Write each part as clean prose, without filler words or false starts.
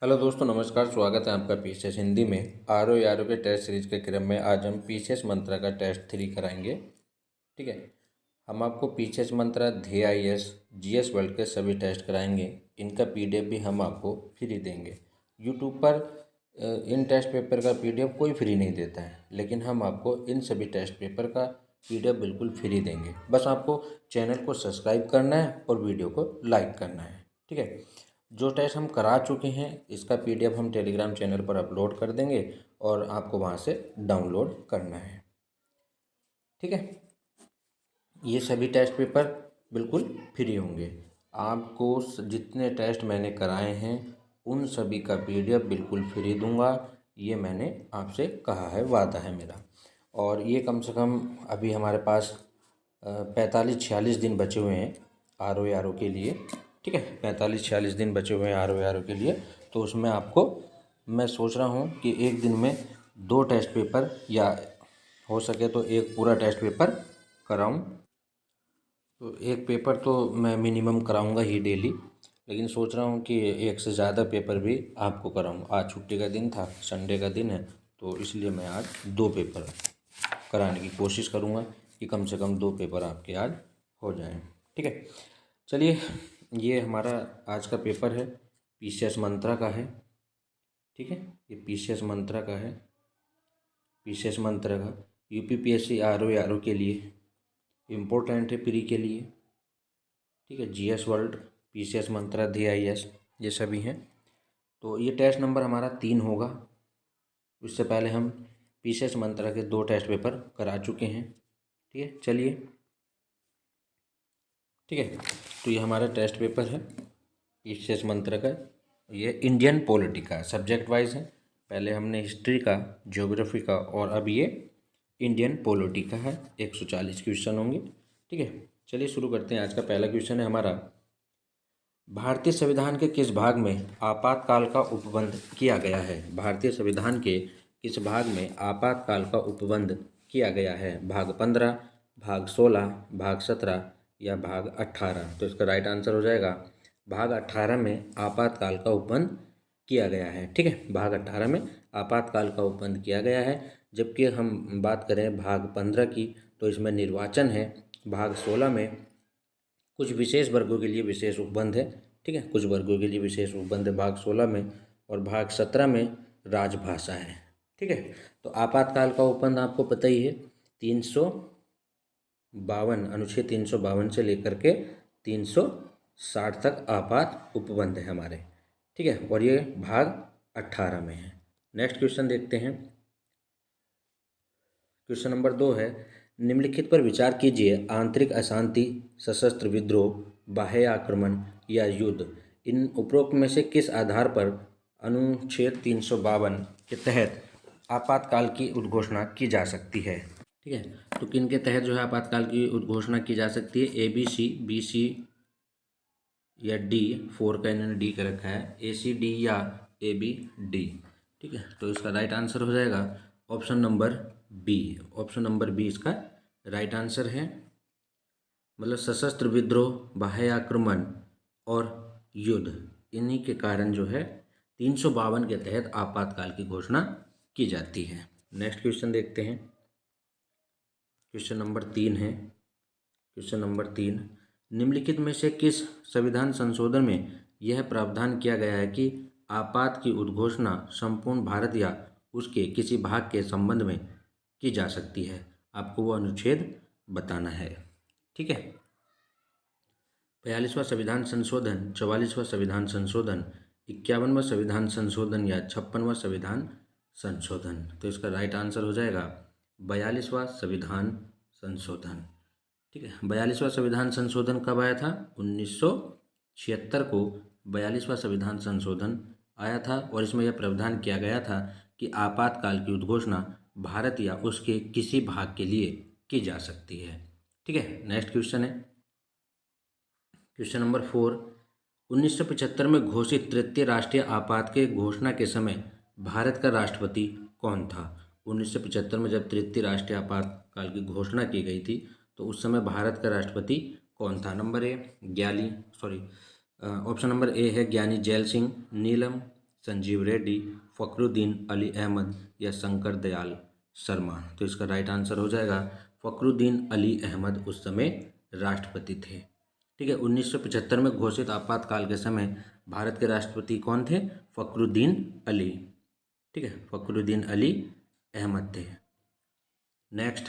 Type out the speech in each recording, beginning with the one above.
Hello दोस्तों, नमस्कार। स्वागत है आपका पीसीएस हिंदी में आर ओ के टेस्ट सीरीज के क्रम में। आज हम पीसीएस मंत्रा का टेस्ट 3 कराएंगे। ठीक है। हम आपको पीसीएस मंत्रा, DIS, जीएस वर्ल्ड के सभी टेस्ट कराएंगे। इनका पीडीएफ भी हम आपको फ्री देंगे। यूट्यूब पर इन टेस्ट पेपर का पीडीएफ कोई फ्री नहीं देता है, लेकिन हम आपको इन सभी टेस्ट पेपर का पीडीएफ बिल्कुल फ्री देंगे। बस आपको चैनल को सब्सक्राइब करना है और वीडियो को लाइक करना है। ठीक है। जो टेस्ट हम करा चुके हैं इसका पीडीएफ हम टेलीग्राम चैनल पर अपलोड कर देंगे और आपको वहाँ से डाउनलोड करना है। ठीक है। ये सभी टेस्ट पेपर बिल्कुल फ्री होंगे। आपको जितने टेस्ट मैंने कराए हैं उन सभी का पीडीएफ बिल्कुल फ्री दूंगा। ये मैंने आपसे कहा है, वादा है मेरा। और ये कम से कम अभी हमारे पास 45-46 दिन बचे हुए हैं RO के लिए। ठीक है। 45-46 दिन बचे हुए हैं RO के लिए। तो उसमें आपको मैं सोच रहा हूँ कि एक दिन में 2 टेस्ट पेपर या हो सके तो एक पूरा टेस्ट पेपर कराऊँ। तो एक पेपर तो मैं मिनिमम कराऊंगा ही डेली, लेकिन सोच रहा हूँ कि एक से ज़्यादा पेपर भी आपको कराऊँ। आज छुट्टी का दिन था, संडे का दिन है, तो इसलिए मैं आज 2 पेपर कराने की कोशिश करूँगा कि कम से कम 2 पेपर आपके आज हो जाएं। ठीक है। चलिए, ये हमारा आज का पेपर है, पीसीएस मंत्रा का है। ठीक है। ये पीसीएस मंत्रा का है, पीसीएस मंत्रा का यूपीपीएससी RO के लिए इम्पोर्टेंट है, प्री के लिए। ठीक है। जीएस वर्ल्ड, पीसीएस मंत्रा, DIS, ये सभी हैं। तो ये टेस्ट नंबर हमारा 3 होगा। इससे पहले हम पीसीएस मंत्रा के 2 टेस्ट पेपर करा चुके हैं। ठीक है। चलिए, ठीक है। तो ये हमारा टेस्ट पेपर है पीसीएस मंत्रा का। ये इंडियन पॉलिटी का सब्जेक्ट वाइज है। पहले हमने हिस्ट्री का, ज्योग्राफी का, और अब ये इंडियन पॉलिटी का है। 140 क्वेश्चन होंगे। ठीक है। चलिए शुरू करते हैं। आज का पहला क्वेश्चन है हमारा, भारतीय संविधान के किस भाग में आपातकाल का उपबंध किया गया है? भारतीय संविधान के किस भाग में आपातकाल का उपबंध किया गया है? भाग 15, भाग 16, भाग 17 या भाग 18? तो इसका राइट आंसर हो जाएगा भाग 18 में आपातकाल का उपबंध किया गया है। ठीक है। भाग 18 में आपातकाल का उपबंध किया गया है। जबकि हम बात करें भाग 15 की, तो इसमें निर्वाचन है। भाग 16 में कुछ विशेष वर्गों के लिए विशेष उपबंध है। ठीक है। कुछ वर्गों के लिए विशेष उपबंध है भाग 16 में। और भाग 17 में राजभाषा है। ठीक है। तो आपातकाल का उपबंध आपको पता ही है, 352 अनुच्छेद 352 से लेकर के 360 तक आपात उपबंध है हमारे। ठीक है। और ये भाग 18 में है। नेक्स्ट क्वेश्चन देखते हैं। क्वेश्चन नंबर 2 है, निम्नलिखित पर विचार कीजिए। आंतरिक अशांति, सशस्त्र विद्रोह, बाह्य आक्रमण या युद्ध, इन उपरोक्त में से किस आधार पर अनुच्छेद 352 के तहत आपातकाल की उद्घोषणा की जा सकती है? ठीक है। तो किन के तहत जो है आपातकाल की उद्घोषणा की जा सकती है? ABC, BC या D? 4 का इन्होंने D कर रखा है, AC, D या AB, D? ठीक है। तो इसका राइट आंसर हो जाएगा option number B. Option number B इसका राइट आंसर है। मतलब सशस्त्र विद्रोह, बाह्य आक्रमण और युद्ध, इन्हीं के कारण जो है 352 के तहत आपातकाल की घोषणा की जाती है। नेक्स्ट क्वेश्चन देखते हैं। क्वेश्चन नंबर 3 है। क्वेश्चन नंबर 3, निम्नलिखित में से किस संविधान संशोधन में यह प्रावधान किया गया है कि आपात की उद्घोषणा संपूर्ण भारत या उसके किसी भाग के संबंध में की जा सकती है? आपको वो अनुच्छेद बताना है। ठीक है। 42वां संविधान संशोधन, 44वां संविधान संशोधन, 51वां संविधान संशोधन या 56वां संविधान संशोधन? तो इसका राइट आंसर हो जाएगा 42वां संविधान संशोधन। ठीक है। 42वां संविधान संशोधन कब आया था? 1976 को 42वां संविधान संशोधन आया था। और इसमें यह प्रावधान किया गया था कि आपातकाल की उद्घोषणा भारत या उसके किसी भाग के लिए की जा सकती है। ठीक है। नेक्स्ट क्वेश्चन है। क्वेश्चन नंबर 4, 1975 में घोषित तृतीय राष्ट्रीय आपात के घोषणा के समय भारत का राष्ट्रपति कौन था? 1975 में जब तृतीय राष्ट्रीय आपातकाल की घोषणा की गई थी, तो उस समय भारत का राष्ट्रपति कौन था? ऑप्शन नंबर ए है ज्ञानी जैल सिंह नीलम, संजीव रेड्डी, फखरुद्दीन अली अहमद या शंकर दयाल शर्मा। तो इसका राइट आंसर हो जाएगा फखरुद्दीन अली अहमद उस समय राष्ट्रपति थे। ठीक है, 1975 में घोषित आपातकाल के समय भारत के राष्ट्रपति कौन थे? फखरुद्दीन अली। ठीक है, फखरुद्दीन अली अहमद थे। नेक्स्ट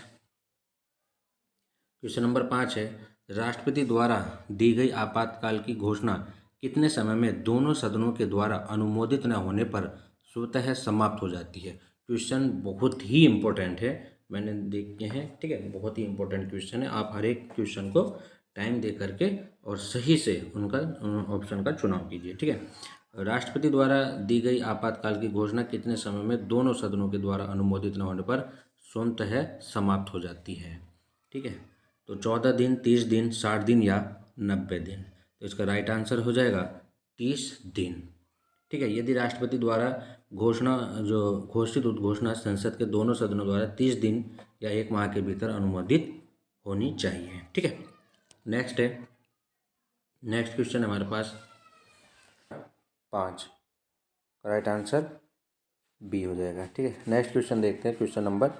क्वेश्चन नंबर 5 है, राष्ट्रपति द्वारा दी गई आपातकाल की घोषणा कितने समय में दोनों सदनों के द्वारा अनुमोदित न होने पर स्वतः समाप्त हो जाती है? क्वेश्चन बहुत ही इम्पोर्टेंट है, मैंने देखे हैं। ठीक है, बहुत ही इम्पोर्टेंट क्वेश्चन है। आप हर एक क्वेश्चन को टाइम दे करके और सही से उनका ऑप्शन का चुनाव कीजिए। ठीक है, राष्ट्रपति द्वारा दी गई आपातकाल की घोषणा कितने समय में दोनों सदनों के द्वारा अनुमोदित न होने पर स्वतः समाप्त हो जाती है? ठीक है, तो 14 दिन, 30 दिन, 60 दिन या 90 दिन। तो इसका राइट आंसर हो जाएगा 30 दिन। ठीक है, यदि राष्ट्रपति द्वारा घोषित उद्घोषणा संसद के दोनों सदनों द्वारा 30 दिन या 1 माह के भीतर अनुमोदित होनी चाहिए। ठीक है, नेक्स्ट क्वेश्चन है हमारे पास 5, राइट आंसर बी हो जाएगा। ठीक है, नेक्स्ट क्वेश्चन देखते हैं। क्वेश्चन नंबर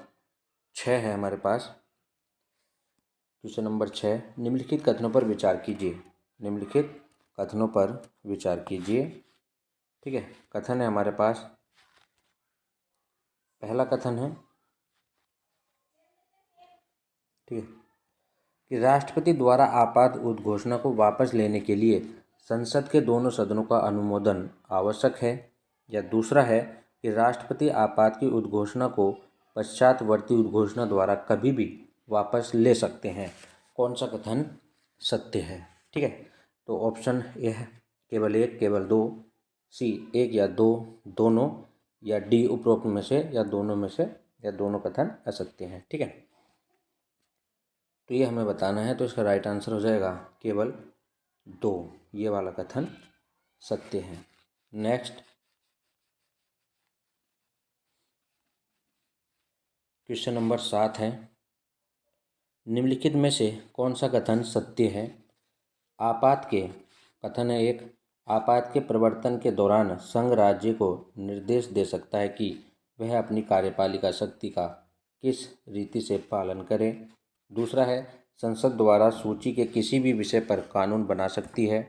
6 है हमारे पास। क्वेश्चन नंबर 6, निम्नलिखित कथनों पर विचार कीजिए। निम्नलिखित कथनों पर विचार कीजिए। ठीक है, कथन है हमारे पास, पहला कथन है, ठीक है, कि राष्ट्रपति द्वारा आपात उद्घोषणा को वापस लेने के लिए संसद के दोनों सदनों का अनुमोदन आवश्यक है। या दूसरा है कि राष्ट्रपति आपात की उद्घोषणा को पश्चातवर्ती उद्घोषणा द्वारा कभी भी वापस ले सकते हैं। कौन सा कथन सत्य है? ठीक है, तो ऑप्शन ए है केवल 1, केवल 2, सी 1 या 2 दोनों, या डी उपरोक्त में से या दोनों में से या दोनों कथन असत्य हैं। ठीक है, तो ये हमें बताना है। तो इसका राइट आंसर हो जाएगा केवल 2, ये वाला कथन सत्य है। नेक्स्ट क्वेश्चन नंबर 7 है, निम्नलिखित में से कौन सा कथन सत्य है? आपात के कथन है 1, आपात के प्रवर्तन के दौरान संघ राज्य को निर्देश दे सकता है कि वह अपनी कार्यपालिका शक्ति का किस रीति से पालन करे। दूसरा है, संसद द्वारा सूची के किसी भी विषय पर कानून बना सकती है।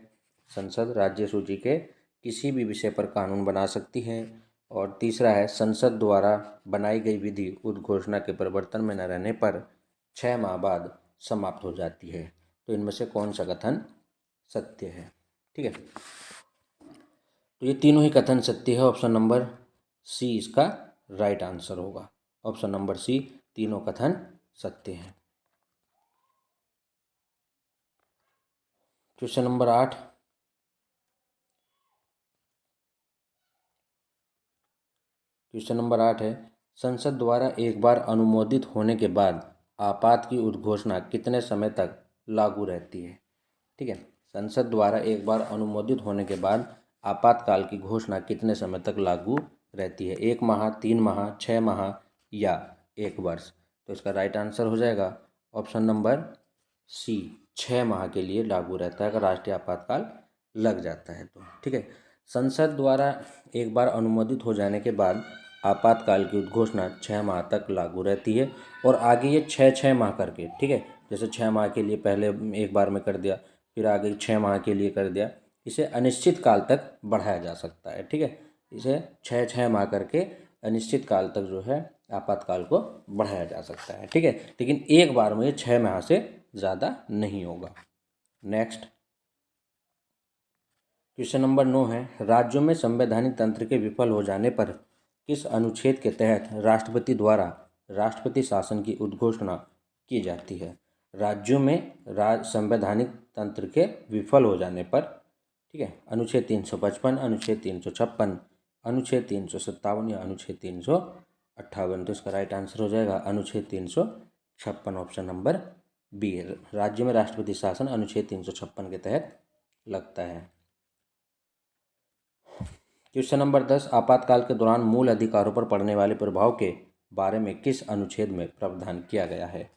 संसद राज्य सूची के किसी भी विषय पर कानून बना सकती है। और तीसरा है, संसद द्वारा बनाई गई विधि उद्घोषणा के प्रवर्तन में न रहने पर 6 माह बाद समाप्त हो जाती है। तो इनमें से कौन सा कथन सत्य है? ठीक है, तो ये तीनों ही कथन सत्य है। ऑप्शन नंबर सी इसका राइट आंसर होगा। ऑप्शन नंबर सी, तीनों कथन सत्य हैं। क्वेश्चन नंबर 8, क्वेश्चन नंबर 8 है, संसद द्वारा एक बार अनुमोदित होने के बाद आपात की उद्घोषणा कितने समय तक लागू रहती है? ठीक है, संसद द्वारा एक बार अनुमोदित होने के बाद आपातकाल की घोषणा कितने समय तक लागू रहती है? 1 माह, 3 माह, 6 माह या 1 वर्ष। तो इसका राइट आंसर हो जाएगा ऑप्शन नंबर सी, 6 माह के लिए लागू रहता है अगर राष्ट्रीय आपातकाल लग जाता है तो। ठीक है, संसद द्वारा एक बार अनुमोदित हो जाने के बाद आपातकाल की उद्घोषणा 6 माह तक लागू रहती है। और आगे ये 6 माह करके, ठीक है, जैसे 6 माह के लिए पहले एक बार में कर दिया, फिर आगे 6 माह के लिए कर दिया, इसे अनिश्चित काल तक बढ़ाया जा सकता है। ठीक है, इसे 6 माह करके अनिश्चित काल तक जो है आपातकाल को बढ़ाया जा सकता है। ठीक है, लेकिन एक बार में ये 6 माह से ज़्यादा नहीं होगा। नेक्स्ट क्वेश्चन नंबर 9 है, राज्यों में संवैधानिक तंत्र के विफल हो जाने पर किस अनुच्छेद के तहत राष्ट्रपति द्वारा राष्ट्रपति शासन की उद्घोषणा की जाती है? राज्यों में संवैधानिक तंत्र के विफल हो जाने पर, ठीक है, अनुच्छेद 355, अनुच्छेद 356, अनुच्छेद 357 या अनुच्छेद 358। तो इसका राइट आंसर हो जाएगा अनुच्छेद 356, ऑप्शन नंबर बी। राज्य में राष्ट्रपति शासन अनुच्छेद 356 के तहत लगता है। क्वेश्चन नंबर 10, आपातकाल के दौरान मूल अधिकारों पर पड़ने वाले प्रभाव के बारे में किस अनुच्छेद में प्रावधान किया गया है?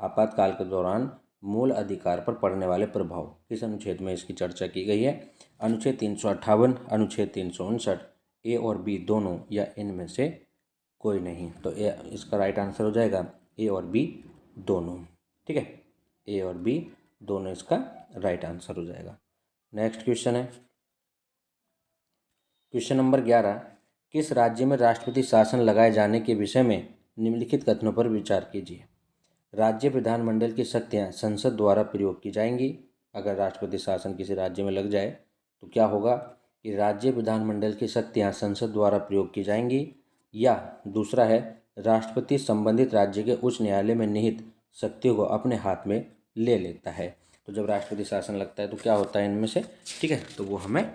आपातकाल के दौरान मूल अधिकार पर पड़ने वाले प्रभाव किस अनुच्छेद में इसकी चर्चा की गई है? अनुच्छेद 358, अनुच्छेद 359 ए और बी दोनों या इनमें से कोई नहीं। तो इसका राइट आंसर हो जाएगा ए और बी दोनों। ठीक है, ए और बी दोनों इसका राइट आंसर हो जाएगा। नेक्स्ट क्वेश्चन है क्वेश्चन नंबर 11। किस राज्य में राष्ट्रपति शासन लगाए जाने के विषय में निम्नलिखित कथनों पर विचार कीजिए। राज्य विधानमंडल की शक्तियां संसद द्वारा प्रयोग की जाएंगी। अगर राष्ट्रपति शासन किसी राज्य में लग जाए तो क्या होगा कि राज्य विधानमंडल की शक्तियां संसद द्वारा प्रयोग की जाएंगी। या दूसरा है राष्ट्रपति संबंधित राज्य के उच्च न्यायालय में निहित शक्तियों को अपने हाथ में ले लेता है। तो जब राष्ट्रपति शासन लगता है तो क्या होता है इनमें से, ठीक है, तो वो हमें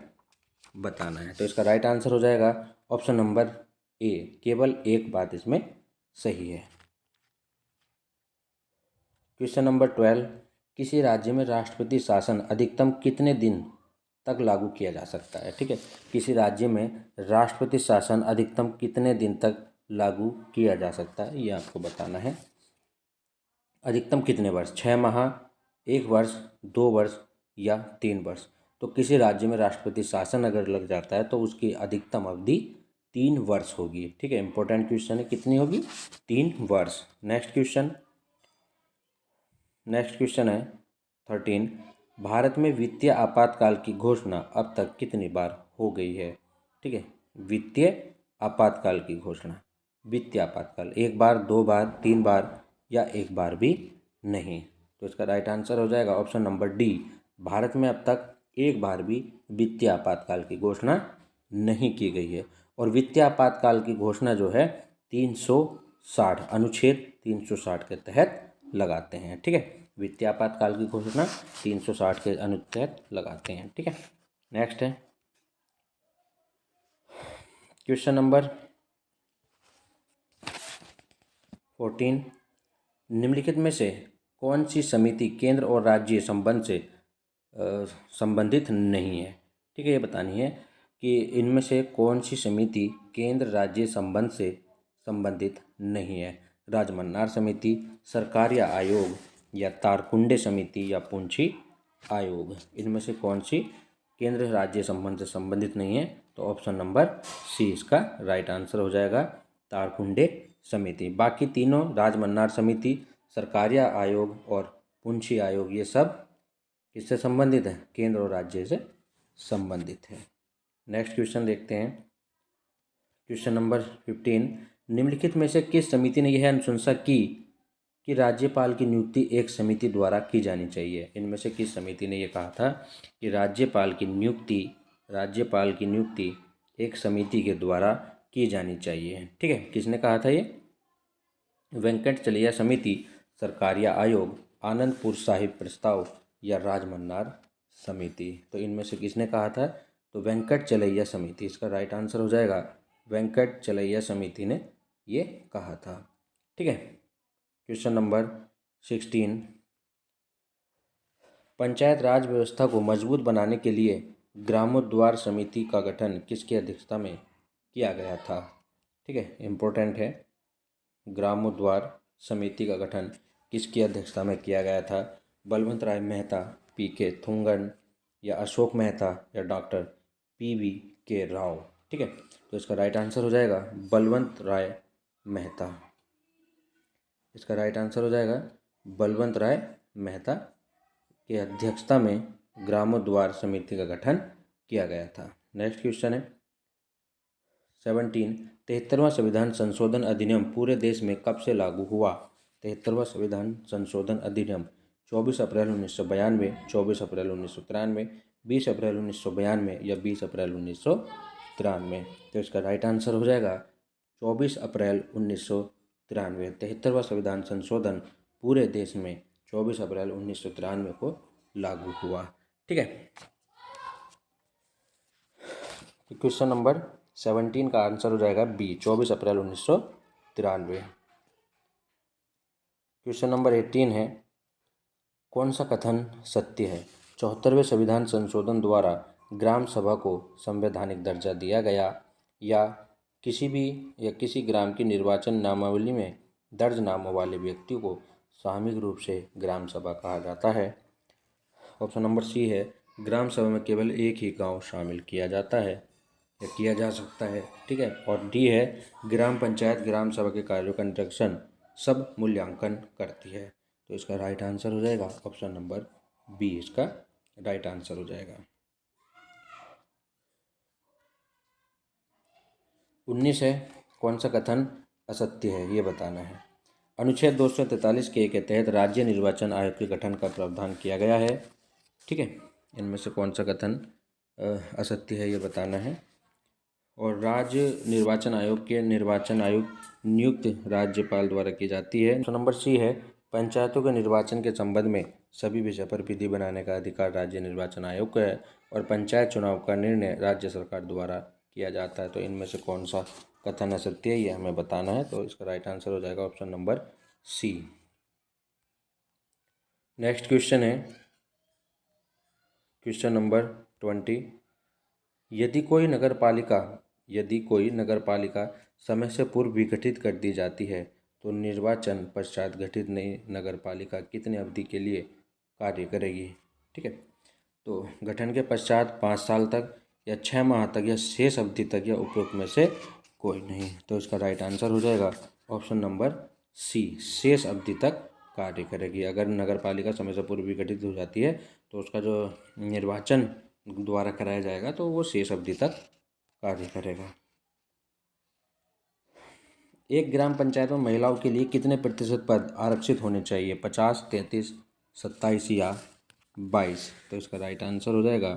बताना है। तो इसका राइट आंसर हो जाएगा ऑप्शन नंबर ए, केवल एक बात इसमें सही है। Question number 12। किसी राज्य में राष्ट्रपति शासन अधिकतम कितने दिन तक लागू किया जा सकता है। ठीक है, किसी राज्य में राष्ट्रपति शासन अधिकतम कितने दिन तक लागू किया जा सकता है ये आपको बताना है। अधिकतम कितने वर्ष, 6 माह, 1 वर्ष, 2 वर्ष या 3 वर्ष। तो किसी राज्य में राष्ट्रपति शासन अगर लग जाता है तो उसकी अधिकतम अवधि 3 वर्ष होगी। ठीक है, इंपॉर्टेंट क्वेश्चन है, कितनी होगी, 3 वर्ष। नेक्स्ट क्वेश्चन है 13। भारत में वित्तीय आपातकाल की घोषणा अब तक कितनी बार हो गई है। ठीक है, वित्तीय आपातकाल की घोषणा, वित्तीय आपातकाल 1 बार, 2 बार, 3 बार या 1 बार भी नहीं। तो इसका राइट आंसर हो जाएगा ऑप्शन नंबर डी, भारत में अब तक 1 बार भी वित्तीय आपातकाल की घोषणा नहीं की गई है। और वित्तीय आपातकाल की घोषणा जो है 360 अनुच्छेद 360 के तहत लगाते हैं। ठीक है, वित्तीय आपातकाल की घोषणा 360 के अनुच्छेद लगाते हैं। ठीक है, नेक्स्ट है क्वेश्चन नंबर 14। निम्नलिखित में से कौन सी समिति केंद्र और राज्य संबंध से संबंधित नहीं है। ठीक है, ये बतानी है कि इनमें से कौन सी समिति केंद्र राज्य संबंध से संबंधित नहीं है। राजमन्नार समिति, सरकारिया आयोग या तारकुंडे समिति या पुंछी आयोग, इनमें से कौन सी केंद्र राज्य संबंध से संबंधित नहीं है। तो ऑप्शन नंबर सी इसका राइट आंसर हो जाएगा, तारकुंडे समिति। बाकी तीनों राजमन्नार समिति, सरकारिया आयोग और पुंछी आयोग ये सब किससे संबंधित है, केंद्र और राज्य से संबंधित है। नेक्स्ट क्वेश्चन देखते हैं क्वेश्चन नंबर 15। निम्नलिखित में से किस समिति ने यह अनुशंसा की कि राज्यपाल की नियुक्ति एक समिति द्वारा की जानी चाहिए। इनमें से किस समिति ने यह कहा था कि राज्यपाल की नियुक्ति एक समिति के द्वारा की जानी चाहिए। ठीक है, किसने कहा था ये, वेंकटचलैया समिति, सरकारिया आयोग, आनंदपुर साहिब प्रस्ताव या राजमन्नार समिति। तो इनमें से किसने कहा था, तो वेंकटचलैया समिति इसका राइट आंसर हो जाएगा, वेंकटचलैया समिति ने ये कहा था। ठीक है, क्वेश्चन नंबर 16। पंचायत राज व्यवस्था को मजबूत बनाने के लिए ग्रामोद्धार समिति का गठन किसकी अध्यक्षता में किया गया था। ठीक है, इम्पोर्टेंट है, ग्रामोद्धार समिति का गठन किसकी अध्यक्षता में किया गया था। बलवंत राय मेहता, पीके थुंगन या अशोक मेहता या डॉक्टर पीवी के राव। ठीक है, तो इसका राइट आंसर हो जाएगा बलवंत राय मेहता। इसका राइट आंसर हो जाएगा बलवंत राय मेहता की अध्यक्षता में ग्रामोद्धार समिति का गठन किया गया था। नेक्स्ट क्वेश्चन है 17। 73वां संविधान संशोधन अधिनियम पूरे देश में कब से लागू हुआ। 73वां संविधान संशोधन अधिनियम 24 अप्रैल 1992, 24 अप्रैल 1993, 20 अप्रैल 1992 या 20 अप्रैल 1993। तो इसका राइट आंसर हो जाएगा 24 अप्रैल 1993। 73वां संविधान संशोधन पूरे देश में 24 अप्रैल 1993 को लागू हुआ। ठीक है, क्वेश्चन नंबर 17 का आंसर हो जाएगा बी, 24 अप्रैल 1993। क्वेश्चन नंबर 18 है, कौन सा कथन सत्य है। 74वें संविधान संशोधन द्वारा ग्राम सभा को संवैधानिक दर्जा दिया गया या किसी ग्राम की निर्वाचन नामावली में दर्ज नामों वाले व्यक्ति को सामूहिक रूप से ग्राम सभा कहा जाता है। ऑप्शन नंबर सी है, ग्राम सभा में केवल एक ही गांव शामिल किया जाता है। या किया जा सकता है, ठीक है। और डी है ग्राम पंचायत ग्राम सभा के कार्यों का निरीक्षण सब मूल्यांकन करती है। तो इसका राइट आंसर हो जाएगा ऑप्शन नंबर बी, इसका राइट आंसर हो जाएगा। 19 है, कौन सा कथन असत्य है ये बताना है। अनुच्छेद 243 के तहत राज्य निर्वाचन आयोग के गठन का प्रावधान किया गया है, ठीक है। इनमें से कौन सा कथन असत्य है ये बताना है। और राज्य निर्वाचन आयोग के निर्वाचन आयुक्त नियुक्त राज्यपाल द्वारा की जाती है। तो नंबर सी है, पंचायतों के निर्वाचन के संबंध में सभी विषय पर विधि बनाने का अधिकार राज्य निर्वाचन आयोग का है और पंचायत चुनाव का निर्णय राज्य सरकार द्वारा किया जाता है। तो इनमें से कौन सा कथन असत्य है ये हमें बताना है। तो इसका राइट आंसर हो जाएगा option number C. Next question है क्वेश्चन नंबर 20। यदि कोई नगर पालिका समय से पूर्व विघटित कर दी जाती है तो निर्वाचन पश्चात गठित नई नगर पालिका कितनी अवधि के लिए कार्य करेगी, ठीक है। तो गठन के पश्चात 5 साल तक या 6 माह तक या शेष अवधि तक या उपरोक्त में से कोई नहीं। तो इसका राइट आंसर हो जाएगा ऑप्शन नंबर सी, शेष अवधि तक कार्य करेगी। अगर नगर पालिका समय से पूर्व विघटित हो जाती है तो उसका जो निर्वाचन द्वारा कराया जाएगा तो वो शेष अवधि तक कार्य करेगा। एक ग्राम पंचायत में महिलाओं के लिए कितने प्रतिशत पद आरक्षित होने चाहिए, 50, 33, 27 या 22। तो इसका राइट आंसर हो जाएगा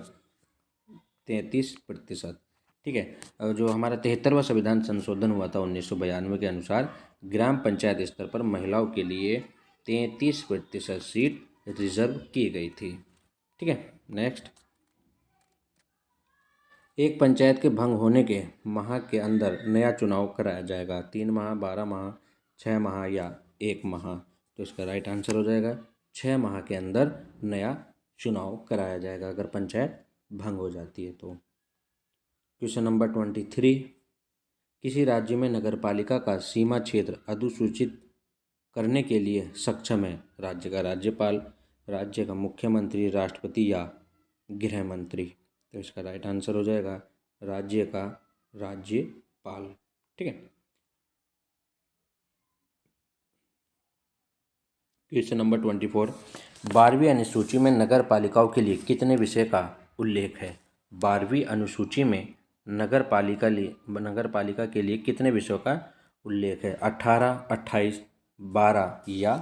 33%, ठीक है। और जो हमारा 73वां संविधान संशोधन हुआ था 1992 के अनुसार ग्राम पंचायत स्तर पर महिलाओं के लिए 33% सीट रिजर्व की गई थी, ठीक है। नेक्स्ट, एक पंचायत के भंग होने के माह के अंदर नया चुनाव कराया जाएगा, 3 माह, 12 माह, 6 माह या 1 माह। तो इसका राइट आंसर हो जाएगा 6 माह के अंदर नया चुनाव कराया जाएगा अगर पंचायत भंग हो जाती है तो। Question number 23। किसी राज्य में नगरपालिका का सीमा क्षेत्र अधिसूचित करने के लिए सक्षम है राज्य का राज्यपाल, राज्य का मुख्यमंत्री, राष्ट्रपति या गृह मंत्री। तो इसका राइट आंसर हो जाएगा राज्य का राज्यपाल, ठीक है। Question number 24। 12वीं अनुसूची में नगर पालिकाओं के लिए कितने विषय का उल्लेख है। 12वीं अनुसूची में नगर पालिका के लिए कितने विषयों का उल्लेख है, 18, 28, 12 या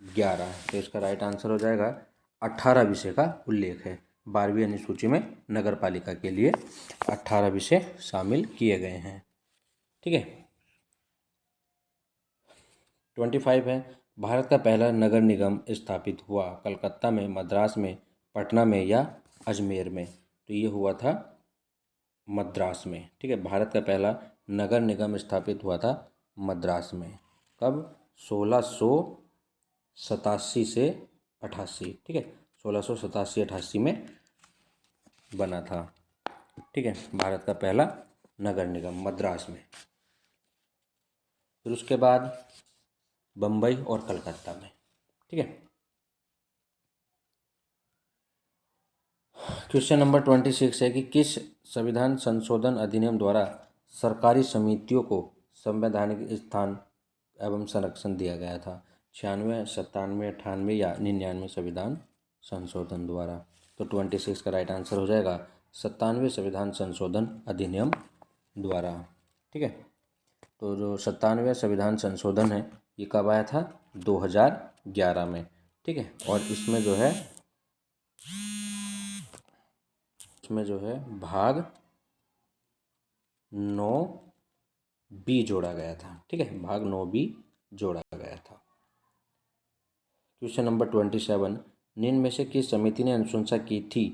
11। तो इसका राइट आंसर हो जाएगा 18 विषय का उल्लेख है। 12वीं अनुसूची में नगर पालिका के लिए 18 विषय शामिल किए गए हैं, ठीक है। 25 है, भारत का पहला नगर निगम स्थापित हुआ कलकत्ता में, मद्रास में, पटना में या अजमेर में। तो ये हुआ था मद्रास में, ठीक है। भारत का पहला नगर निगम स्थापित हुआ था मद्रास में। कब, 1687 से 88, ठीक है। 1687-88 में बना था, ठीक है, भारत का पहला नगर निगम मद्रास में। फिर उसके बाद बम्बई और कलकत्ता में, ठीक है। क्वेश्चन नंबर 26 है कि किस संविधान संशोधन अधिनियम द्वारा सरकारी समितियों को संवैधानिक स्थान एवं संरक्षण दिया गया था, 96, 97, 98 या 99 संविधान संशोधन द्वारा। तो 26 का राइट आंसर हो जाएगा 97वें संविधान संशोधन अधिनियम द्वारा, ठीक है। तो जो 97वें संविधान संशोधन है ये कब आया था, 2011 में, ठीक है। और इसमें जो है भाग 9B जोड़ा गया था, ठीक है, भाग 9B जोड़ा गया था। Question number 27। निम्न में से किस समिति ने अनुशंसा की थी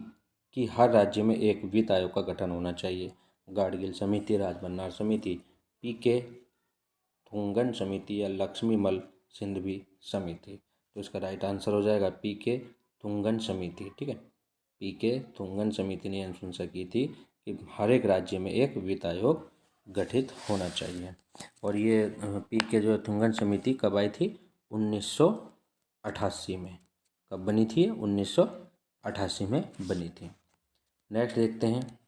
कि हर राज्य में एक वित्त आयोग का गठन होना चाहिए, गाडगिल समिति, राजभंडार समिति, पीके थुंगन समिति या लक्ष्मीमल सिंघवी समिति। तो इसका राइट आंसर हो जाएगा पीके थुंगन समिति, ठीक है। पीके थुंगन समिति ने अनुशंसा की थी कि हर एक राज्य में एक वित्त आयोग गठित होना चाहिए। और ये पीके जो थुंगन समिति कब आई थी, 1988 में। कब बनी थी, 1988 में बनी थी। नेक्स्ट देखते हैं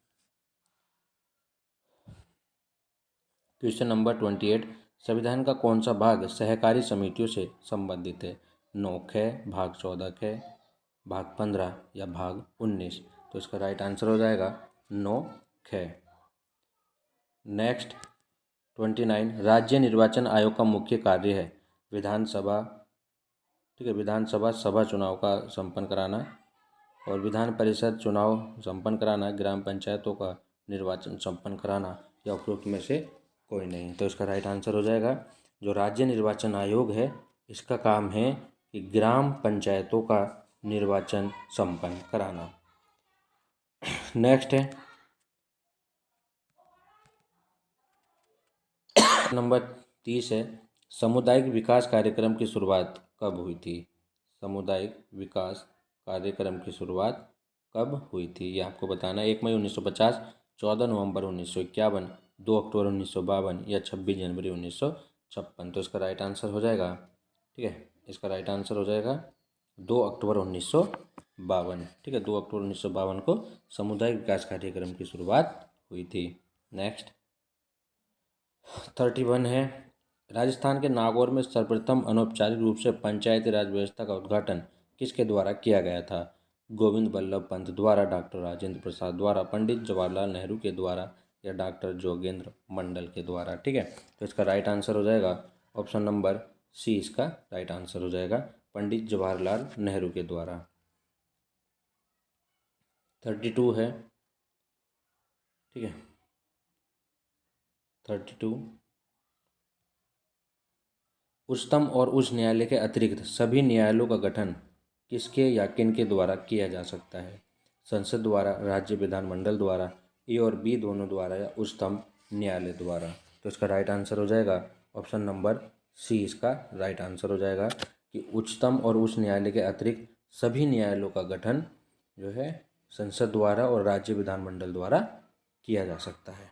क्वेश्चन नंबर 28, संविधान का कौन सा भाग सहकारी समितियों से संबंधित है? 9 ख, भाग 14 ख, भाग 15 या भाग 19? तो इसका राइट आंसर हो जाएगा 9 ख। नेक्स्ट 29, राज्य निर्वाचन आयोग का मुख्य कार्य है? विधानसभा, ठीक है, विधानसभा सभा चुनाव का संपन्न कराना और विधान परिषद चुनाव संपन्न कराना, ग्राम पंचायतों का निर्वाचन संपन्न कराना या उपरोक्त में से कोई नहीं। तो इसका राइट आंसर हो जाएगा जो राज्य निर्वाचन आयोग है इसका काम है कि ग्राम पंचायतों का निर्वाचन संपन्न कराना। नेक्स्ट है नंबर 30 है, सामुदायिक विकास कार्यक्रम की शुरुआत कब हुई थी? सामुदायिक विकास कार्यक्रम की शुरुआत कब हुई थी ये आपको बताना है। 1 मई 1950, 14 नवंबर 1951, 2 अक्टूबर 1952 या 26 जनवरी 1956? तो इसका राइट आंसर हो जाएगा, ठीक है, इसका राइट आंसर हो जाएगा 2 अक्टूबर 1952। ठीक है, 2 अक्टूबर 1952 को सामुदायिक विकास कार्यक्रम की शुरुआत हुई थी। नेक्स्ट 31 है, राजस्थान के नागौर में सर्वप्रथम अनौपचारिक रूप से पंचायती राज व्यवस्था का उद्घाटन किसके द्वारा किया गया था? गोविंद बल्लभ पंत द्वारा, डॉक्टर राजेंद्र प्रसाद द्वारा, पंडित जवाहरलाल नेहरू के द्वारा या डॉक्टर जोगेंद्र मंडल के द्वारा? ठीक है, तो इसका राइट आंसर हो जाएगा ऑप्शन नंबर सी, इसका राइट आंसर हो जाएगा पंडित जवाहरलाल नेहरू के द्वारा। 32 है, ठीक है, 32, उच्चतम और उच्च न्यायालय के अतिरिक्त सभी न्यायालयों का गठन किसके या किन के द्वारा किया जा सकता है? संसद द्वारा, राज्य विधानमंडल द्वारा, ए और बी दोनों द्वारा या उच्चतम न्यायालय द्वारा? तो इसका राइट आंसर हो जाएगा ऑप्शन नंबर सी, इसका राइट आंसर हो जाएगा कि उच्चतम और उच्च न्यायालय के अतिरिक्त सभी न्यायालयों का गठन जो है संसद द्वारा और राज्य विधानमंडल द्वारा किया जा सकता है।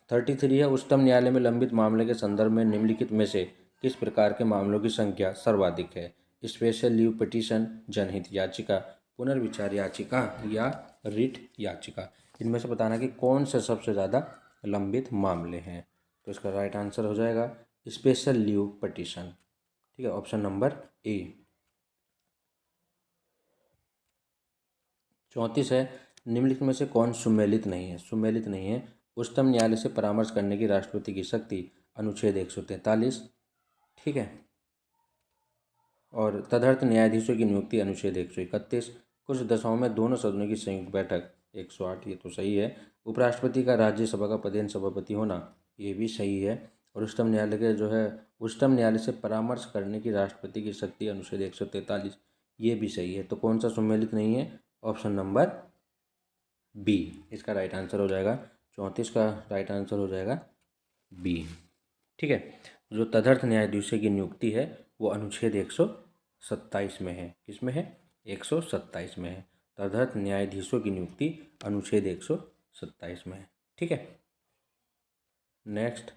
33 है, उच्चतम न्यायालय में लंबित मामले के संदर्भ में निम्नलिखित में से किस प्रकार के मामलों की संख्या सर्वाधिक है? स्पेशल लीव पिटीशन, जनहित याचिका, पुनर्विचार याचिका या रिट याचिका? इनमें से बताना कि कौन से सबसे ज़्यादा लंबित मामले हैं। तो इसका राइट आंसर हो जाएगा स्पेशल लीव पिटीशन। ठीक है, ऑप्शन नंबर ए। 34 है, निम्नलिखित में से कौन सुमेलित नहीं है? सुमेलित नहीं है, उच्चतम न्यायालय से परामर्श करने की राष्ट्रपति की शक्ति, अनुच्छेद 143, ठीक है, और तदर्थ न्यायाधीशों की नियुक्ति, अनुच्छेद 131, कुछ दशाओं में दोनों सदनों की संयुक्त बैठक, 108, ये तो सही है, उपराष्ट्रपति का राज्यसभा का पदेन सभापति होना, ये भी सही है, और उच्चतम न्यायालय के जो है उच्चतम न्यायालय से परामर्श करने की राष्ट्रपति की शक्ति, अनुच्छेद 143, ये भी सही है। तो कौन सा सुमेलित नहीं है? ऑप्शन नंबर बी, इसका राइट आंसर हो जाएगा 34 का राइट आंसर हो जाएगा बी। ठीक है, जो तदर्थ न्यायाधीशों की नियुक्ति है वो अनुच्छेद 127 में है। किसमें है? 127 में है। तदर्थ न्यायाधीशों की नियुक्ति अनुच्छेद 127 में है। ठीक है, नेक्स्ट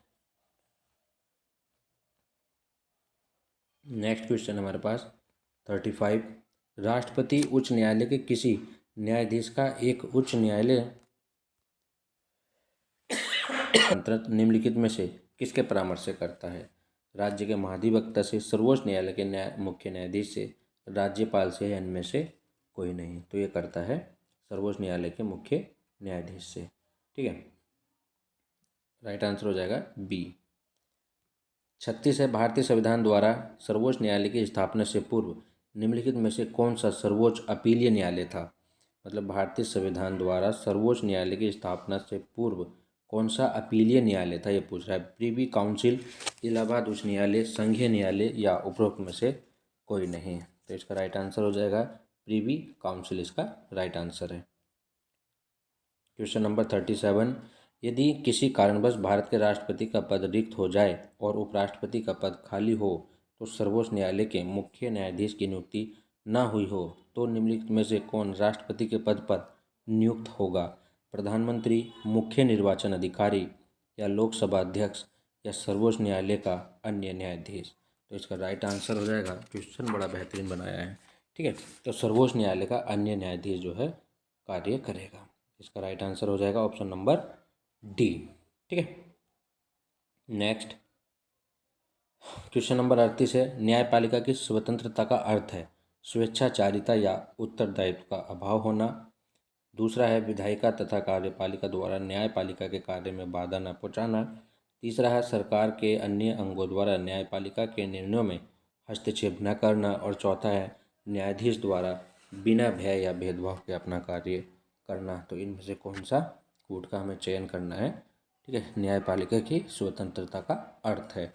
क्वेश्चन हमारे पास 35, राष्ट्रपति उच्च न्यायालय के किसी न्यायाधीश का एक उच्च न्यायालय निम्नलिखित में से किसके परामर्श से करता है? राज्य के महाधिवक्ता से, सर्वोच्च न्यायालय के मुख्य न्यायाधीश से, राज्यपाल से, या इनमें से कोई नहीं? तो ये करता है सर्वोच्च न्यायालय के मुख्य न्यायाधीश से। ठीक है, राइट आंसर हो जाएगा बी। 36 है, भारतीय संविधान द्वारा सर्वोच्च न्यायालय की स्थापना से पूर्व निम्नलिखित में से कौन सा सर्वोच्च अपीलीय न्यायालय था? मतलब भारतीय संविधान द्वारा सर्वोच्च न्यायालय की स्थापना से पूर्व कौन सा अपीलीय न्यायालय था, ये पूछ रहा है। प्रीवी काउंसिल, इलाहाबाद उच्च न्यायालय, संघीय न्यायालय या उपरोक्त में से कोई नहीं? तो इसका राइट आंसर हो जाएगा प्रीवी काउंसिल, इसका राइट आंसर है। क्वेश्चन नंबर 37, यदि किसी कारणवश भारत के राष्ट्रपति का पद रिक्त हो जाए और उपराष्ट्रपति का पद खाली हो तो सर्वोच्च न्यायालय के मुख्य न्यायाधीश की नियुक्ति न हुई हो तो निम्नलिखित में से कौन राष्ट्रपति के पद पर नियुक्त होगा? प्रधानमंत्री, मुख्य निर्वाचन अधिकारी या लोकसभा अध्यक्ष या सर्वोच्च न्यायालय का अन्य न्यायाधीश? तो इसका राइट आंसर हो जाएगा, क्वेश्चन बड़ा बेहतरीन बनाया है। ठीक है, तो सर्वोच्च न्यायालय का अन्य न्यायाधीश जो है कार्य करेगा। इसका राइट आंसर हो जाएगा ऑप्शन नंबर डी। ठीक है। नेक्स्ट क्वेश्चन नंबर 38 है, न्यायपालिका की स्वतंत्रता का अर्थ है स्वेच्छाचारिता या उत्तरदायित्व का अभाव होना। दूसरा है विधायिका तथा कार्यपालिका द्वारा न्यायपालिका के कार्य में बाधा न पहुंचाना। तीसरा है सरकार के अन्य अंगों द्वारा न्यायपालिका के निर्णयों में हस्तक्षेप न करना। और चौथा है न्यायाधीश द्वारा बिना भय या भेदभाव के अपना कार्य करना। तो इनमें से कौन सा कोड का हमें चयन करना है? ठीक है, न्यायपालिका की स्वतंत्रता का अर्थ है।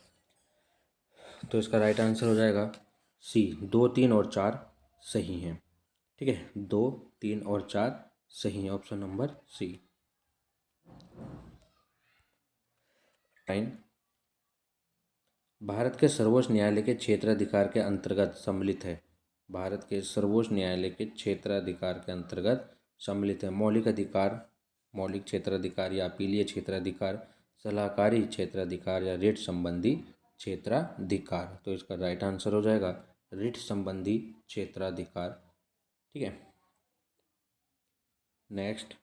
तो इसका राइट आंसर हो जाएगा सी, 2, 3 और 4 सही हैं। ठीक है, 2, 3 और 4 सही है, ऑप्शन नंबर सी। 9, भारत के सर्वोच्च न्यायालय के क्षेत्राधिकार के अंतर्गत सम्मिलित है। भारत के सर्वोच्च न्यायालय के क्षेत्राधिकार के अंतर्गत सम्मिलित है मौलिक अधिकार, मौलिक क्षेत्राधिकार या अपीलीय क्षेत्राधिकार, सलाहकारी क्षेत्राधिकार या रिट संबंधी क्षेत्राधिकार। तो इसका राइट आंसर हो जाएगा रिट संबंधी क्षेत्राधिकार। ठीक है। नेक्स्ट,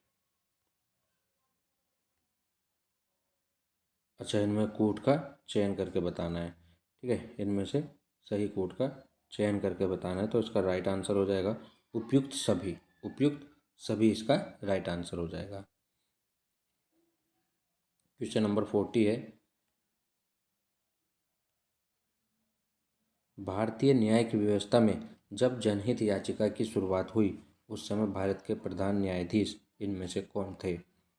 अच्छा इनमें कोड का चयन करके बताना है। ठीक है, इनमें से सही कोड का चयन करके बताना है। तो इसका राइट आंसर हो जाएगा उपयुक्त सभी, उपयुक्त सभी इसका राइट आंसर हो जाएगा। क्वेश्चन नंबर 40 है, भारतीय न्यायिक व्यवस्था में जब जनहित याचिका की शुरुआत हुई उस समय भारत के प्रधान न्यायाधीश इनमें से कौन थे?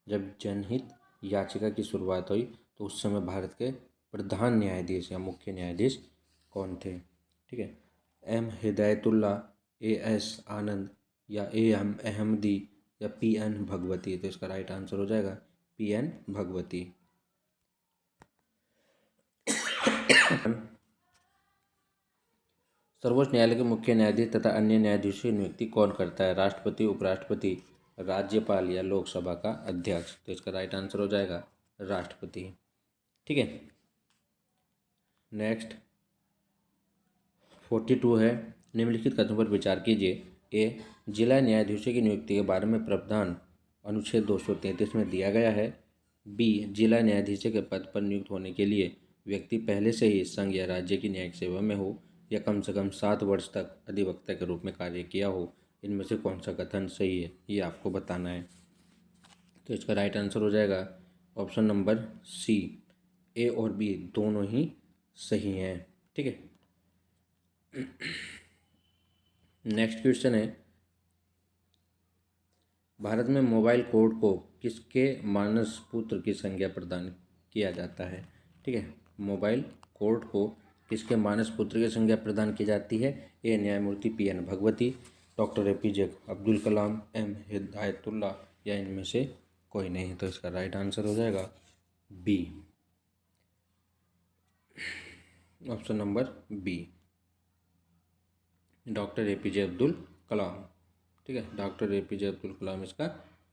जब जनहित याचिका की शुरुआत हुई तो उस समय भारत के प्रधान न्यायाधीश या मुख्य न्यायाधीश कौन थे? ठीक है, एम हिदायतुल्ला, एस आनंद या एम अहमदी या पीएन भगवती। तो इसका राइट आंसर हो जाएगा पीएन भगवती। सर्वोच्च न्यायालय के मुख्य न्यायाधीश तथा अन्य न्यायाधीशों की नियुक्ति कौन करता है? राष्ट्रपति, उपराष्ट्रपति, राज्यपाल या लोकसभा का अध्यक्ष। तो इसका राइट आंसर हो जाएगा राष्ट्रपति। ठीक है। नेक्स्ट 42 है, निम्नलिखित कथनों पर विचार कीजिए। ए, जिला न्यायाधीशों की नियुक्ति के बारे में प्रावधान अनुच्छेद 233 में दिया गया है। बी, जिला न्यायाधीश के पद पर नियुक्त होने के लिए व्यक्ति पहले से ही संघ या राज्य की न्यायिक सेवा में हो या कम से कम 7 वर्ष तक अधिवक्ता के रूप में कार्य किया हो। इनमें से कौन सा कथन सही है ये आपको बताना है। तो इसका राइट आंसर हो जाएगा ऑप्शन नंबर सी, ए और बी दोनों ही सही हैं। ठीक है। नेक्स्ट क्वेश्चन है, भारत में मोबाइल कोड को किसके मानस पुत्र की संज्ञा प्रदान किया जाता है? ठीक है, मोबाइल कोड को किसके मानस पुत्र की संज्ञा प्रदान की जाती है? ए, न्यायमूर्ति PN Bhagwati, doctor APJ Abdul Kalam, M Hidayatullah या इनमें से कोई नहीं। तो इसका राइट आंसर हो जाएगा B, option number B, doctor APJ Abdul Kalam. ठीक है, डॉक्टर एपीजे अब्दुल कलाम इसका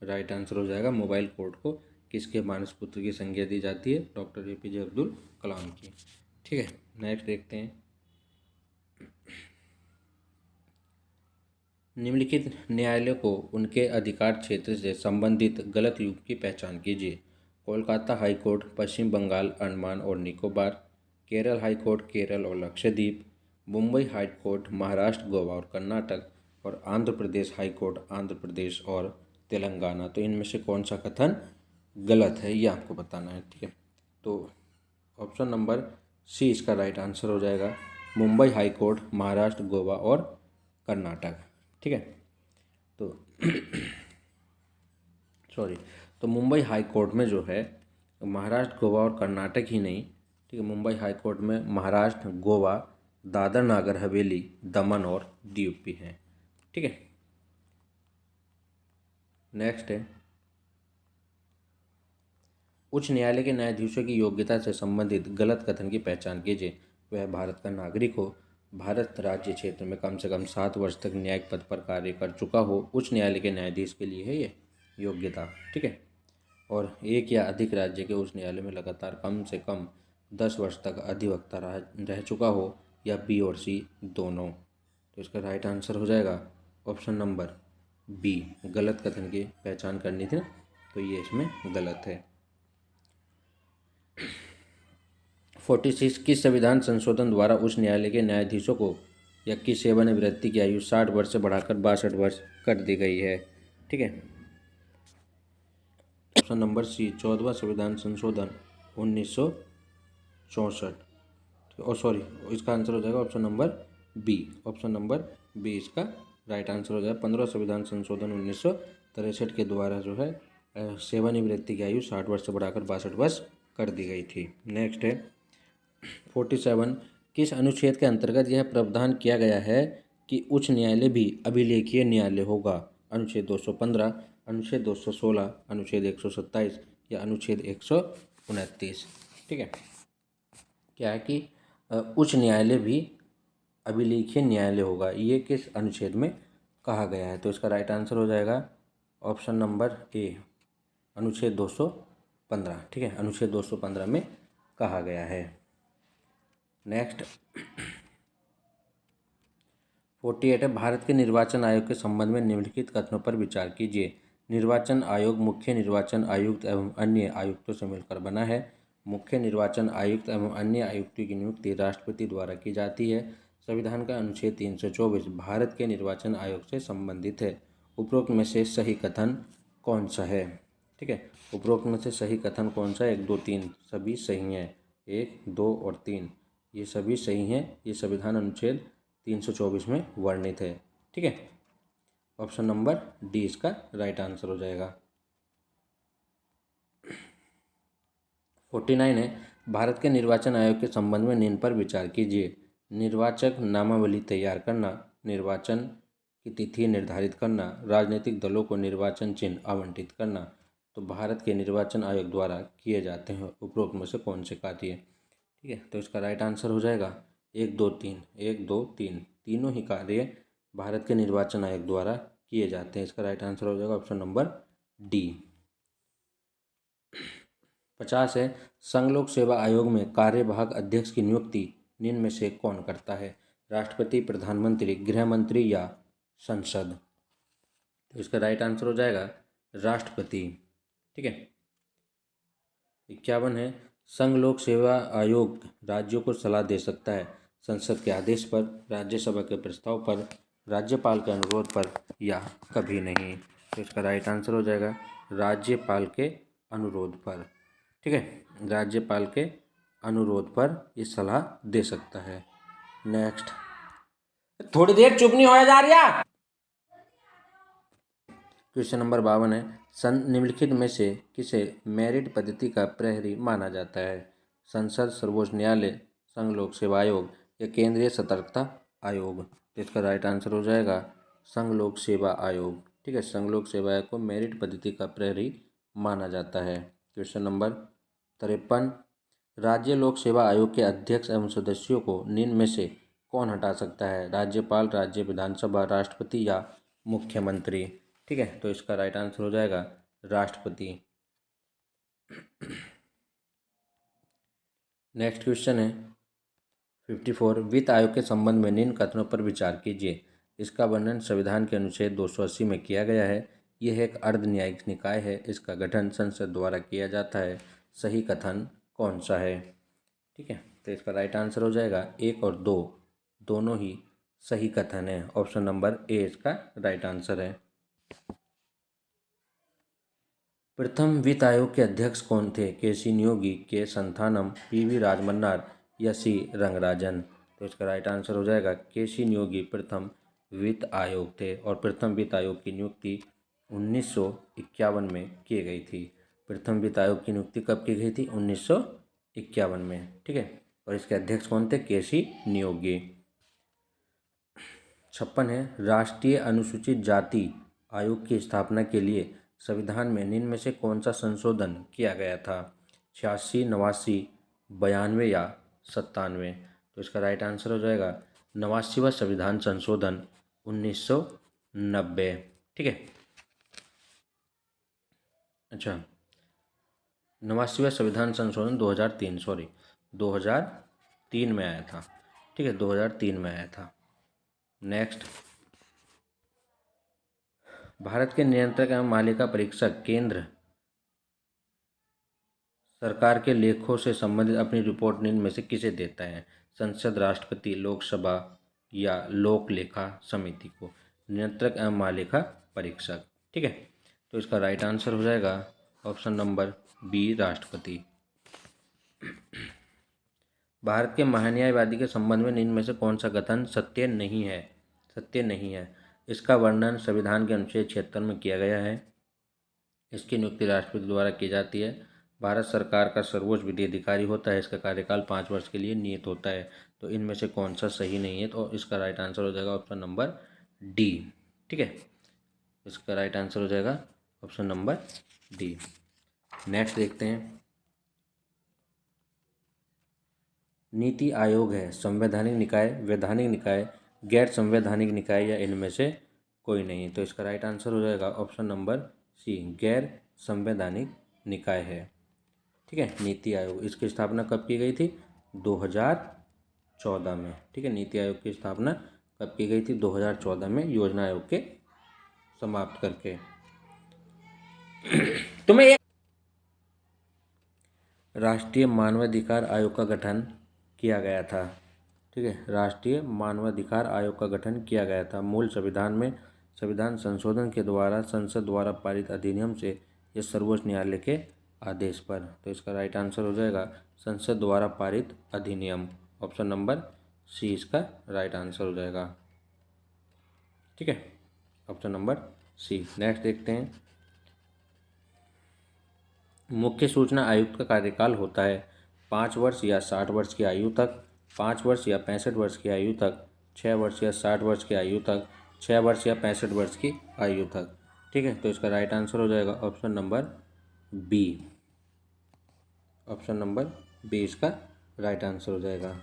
राइट आंसर हो जाएगा। मोबाइल कोड को किसके मानस पुत्र की संज्ञा दी जाती है? डॉक्टर एपीजे अब्दुल कलाम की। ठीक है। नेक्स्ट देखते हैं, निम्नलिखित न्यायालय को उनके अधिकार क्षेत्र से संबंधित गलत युग की पहचान कीजिए। कोलकाता हाई कोर्ट, पश्चिम बंगाल, अंडमान और निकोबार, केरल हाई कोर्ट, केरल और लक्षद्वीप, मुंबई हाई कोर्ट, महाराष्ट्र, गोवा और कर्नाटक, और आंध्र प्रदेश हाई कोर्ट, आंध्र प्रदेश और तेलंगाना। तो इनमें से कौन सा कथन गलत है ये आपको बताना है। ठीक है, तो ऑप्शन नंबर सी इसका राइट आंसर हो जाएगा, मुंबई हाई कोर्ट, महाराष्ट्र, गोवा और कर्नाटक। ठीक है, तो सॉरी, तो मुंबई हाई कोर्ट में जो है महाराष्ट्र, गोवा और कर्नाटक ही नहीं, ठीक है, मुंबई हाई कोर्ट में महाराष्ट्र, गोवा, दादर नागर हवेली, दमन और दीव भी हैं। ठीक है। नेक्स्ट है, उच्च न्यायालय के न्यायाधीशों की योग्यता से संबंधित गलत कथन की पहचान कीजिए। वह भारत का नागरिक हो, भारत राज्य क्षेत्र में कम से कम 7 वर्ष तक न्यायिक पद पर कार्य कर चुका हो। उच्च न्यायालय के न्यायाधीश के लिए है ये योग्यता। ठीक है, और एक या अधिक राज्य के उच्च न्यायालय में लगातार कम से कम 10 वर्ष तक अधिवक्ता रह चुका हो, या बी और सी दोनों। तो इसका राइट आंसर हो जाएगा ऑप्शन नंबर बी, गलत कथन की पहचान करनी थी ना, तो ये इसमें गलत है। 46 किस संविधान संशोधन द्वारा उच्च न्यायालय के न्यायाधीशों को या की सेवानिवृत्ति की आयु 60 वर्ष से बढ़ाकर 62 वर्ष कर दी गई है? ठीक है, ऑप्शन नंबर सी 14वां संविधान संशोधन 1964। और सॉरी, इसका आंसर हो जाएगा option number B. Option number B इसका राइट आंसर हो जाएगा। 15वां संविधान संशोधन 1963 के द्वारा जो है सेवानिवृत्ति की आयु 60 वर्ष से बढ़ाकर 62 वर्ष कर दी गई थी। नेक्स्ट है 47 किस अनुच्छेद के अंतर्गत यह प्रावधान किया गया है कि उच्च न्यायालय भी अभिलेखीय न्यायालय होगा? अनुच्छेद 215, अनुच्छेद 216, अनुच्छेद 127 या अनुच्छेद 129? ठीक है, क्या है कि उच्च न्यायालय भी अभिलेखीय न्यायालय होगा, ये किस अनुच्छेद में कहा गया है? तो इसका राइट आंसर हो जाएगा ऑप्शन नंबर ए, अनुच्छेद 215। ठीक है, अनुच्छेद 215 में कहा गया है। नेक्स्ट 48 है भारत के निर्वाचन आयोग के संबंध में निम्नलिखित कथनों पर विचार कीजिए। निर्वाचन आयोग मुख्य निर्वाचन आयुक्त एवं अन्य आयुक्तों से मिलकर बना है। मुख्य निर्वाचन आयुक्त एवं अन्य आयुक्तों की नियुक्ति राष्ट्रपति द्वारा की जाती है। संविधान का अनुच्छेद 324 भारत के निर्वाचन आयोग से संबंधित है। उपरोक्त में से सही कथन कौन सा है? ठीक है, उपरोक्त में से सही कथन कौन सा है? 1, 2, 3 सभी सही हैं। 1, 2 और 3 ये सभी सही हैं। ये संविधान अनुच्छेद 324 में वर्णित है। ठीक है, ऑप्शन नंबर डी इसका राइट आंसर हो जाएगा। 49 है भारत के निर्वाचन आयोग के संबंध में निम्न पर विचार कीजिए। निर्वाचक नामावली तैयार करना, निर्वाचन की तिथि निर्धारित करना, राजनीतिक दलों को निर्वाचन चिन्ह आवंटित करना। तो भारत के निर्वाचन आयोग द्वारा किए जाते हैं उपरोक्त में से कौन से कार्य? ठीक है, तो इसका राइट आंसर हो जाएगा 1, 2, 3। 1, 2, 3 तीनों ही कार्य भारत के निर्वाचन आयोग द्वारा किए जाते हैं। इसका राइट आंसर हो जाएगा ऑप्शन नंबर डी। 50 है संघ लोक सेवा आयोग में कार्यवाहक अध्यक्ष की नियुक्ति निम्न में से कौन करता है? राष्ट्रपति, प्रधानमंत्री, गृह मंत्री या संसद? तो इसका राइट आंसर हो जाएगा राष्ट्रपति। ठीक है, 51 है संघ लोक सेवा आयोग राज्यों को सलाह दे सकता है संसद के आदेश पर, राज्यसभा के प्रस्ताव पर, राज्यपाल के अनुरोध पर या कभी नहीं? तो इसका राइट आंसर हो जाएगा राज्यपाल के अनुरोध पर। ठीक है, राज्यपाल के अनुरोध पर ये सलाह दे सकता है। नेक्स्ट, थोड़ी देर चुप नहीं होया जा रहा। क्वेश्चन नंबर 52 है निम्नलिखित में से किसे मेरिट पद्धति का प्रहरी माना जाता है? संसद, सर्वोच्च न्यायालय, संघ लोक सेवा आयोग या केंद्रीय सतर्कता आयोग? तो इसका राइट आंसर हो जाएगा संघ लोक सेवा आयोग। ठीक है, संघ लोक सेवा आयोग को मेरिट पद्धति का प्रहरी माना जाता है। क्वेश्चन नंबर 53 राज्य लोक सेवा आयोग के अध्यक्ष एवं सदस्यों को निम्न में से कौन हटा सकता है? राज्यपाल, राज्य विधानसभा, राष्ट्रपति या मुख्यमंत्री? ठीक है, तो इसका राइट आंसर हो जाएगा राष्ट्रपति। नेक्स्ट क्वेश्चन है 54 वित्त आयोग के संबंध में निम्न कथनों पर विचार कीजिए। इसका वर्णन संविधान के अनुच्छेद 280 में किया गया है। यह एक अर्ध न्यायिक निकाय है। इसका गठन संसद द्वारा किया जाता है। सही कथन कौन सा है? ठीक है, तो इसका राइट आंसर हो जाएगा 1 और 2 दोनों ही सही कथन है। ऑप्शन नंबर ए इसका राइट आंसर है। प्रथम वित्त आयोग के अध्यक्ष कौन थे? के.सी. नियोगी, के. संथानम, पी.वी. राजमन्नार या सी. रंगराजन? तो इसका राइट आंसर हो जाएगा के.सी. नियोगी प्रथम वित्त आयोग थे और प्रथम वित्त आयोग की नियुक्ति 1951 में की गई थी। प्रथम वित्त आयोग की नियुक्ति कब की गई थी? 1951 में। ठीक है, और इसके अध्यक्ष कौन थे? के.सी. नियोगी। 56 है राष्ट्रीय अनुसूचित जाति आयोग की स्थापना के लिए संविधान में निम्न में से कौन सा संशोधन किया गया था? 86, 89, 92 या 97? तो इसका राइट आंसर हो जाएगा 89वां संविधान संशोधन 1990। ठीक है, अच्छा 89वां संविधान संशोधन 2003 में आया था। ठीक है, 2003 में आया था। नेक्स्ट, भारत के नियंत्रक एवं मालिका परीक्षक केंद्र सरकार के लेखों से संबंधित अपनी रिपोर्ट निम्न में से किसे देता है? संसद, राष्ट्रपति, लोकसभा या लोक लेखा समिति को? नियंत्रक एवं महालेखा परीक्षक। ठीक है, तो इसका राइट आंसर हो जाएगा ऑप्शन नंबर बी, राष्ट्रपति। भारत के महान्यायवादी के संबंध में निम्न में से कौन सा कथन सत्य नहीं है? सत्य नहीं है। इसका वर्णन संविधान के अनुच्छेद 76 में किया गया है। इसकी नियुक्ति राष्ट्रपति द्वारा की जाती है। भारत सरकार का सर्वोच्च विधि अधिकारी होता है। इसका कार्यकाल 5 वर्ष के लिए नियत होता है। तो इनमें से कौन सा सही नहीं है? तो इसका राइट आंसर हो जाएगा ऑप्शन नंबर डी। ठीक है, इसका राइट आंसर हो जाएगा ऑप्शन नंबर डी। नेक्स्ट देखते हैं, नीति आयोग है संवैधानिक निकाय, वैधानिक निकाय, गैर संवैधानिक निकाय या इनमें से कोई नहीं? तो इसका राइट आंसर हो जाएगा ऑप्शन नंबर सी, गैर संवैधानिक निकाय है। ठीक है, नीति आयोग, इसकी स्थापना कब की गई थी? 2014 में। ठीक है, नीति आयोग की स्थापना कब की गई थी? 2014 में, योजना आयोग के समाप्त करके। तुम्हें राष्ट्रीय मानवाधिकार आयोग का गठन किया गया था। ठीक है, राष्ट्रीय मानवाधिकार आयोग का गठन किया गया था मूल संविधान में संविधान संशोधन के द्वारा संसद द्वारा पारित अधिनियम से या सर्वोच्च न्यायालय के आदेश पर। तो इसका राइट आंसर हो जाएगा संसद द्वारा पारित अधिनियम, ऑप्शन नंबर सी इसका राइट आंसर हो जाएगा। ठीक है, ऑप्शन नंबर सी। नेक्स्ट देखते हैं, मुख्य सूचना आयुक्त का कार्यकाल होता है 5 वर्ष या 60 वर्ष की आयु तक, 5 वर्ष या 65 वर्ष की आयु तक, 6 वर्ष या 60 वर्ष की आयु तक, 6 वर्ष या 65 वर्ष की आयु तक। ठीक है, तो इसका राइट आंसर हो जाएगा option number B. Option number B इसका राइट आंसर हो जाएगा।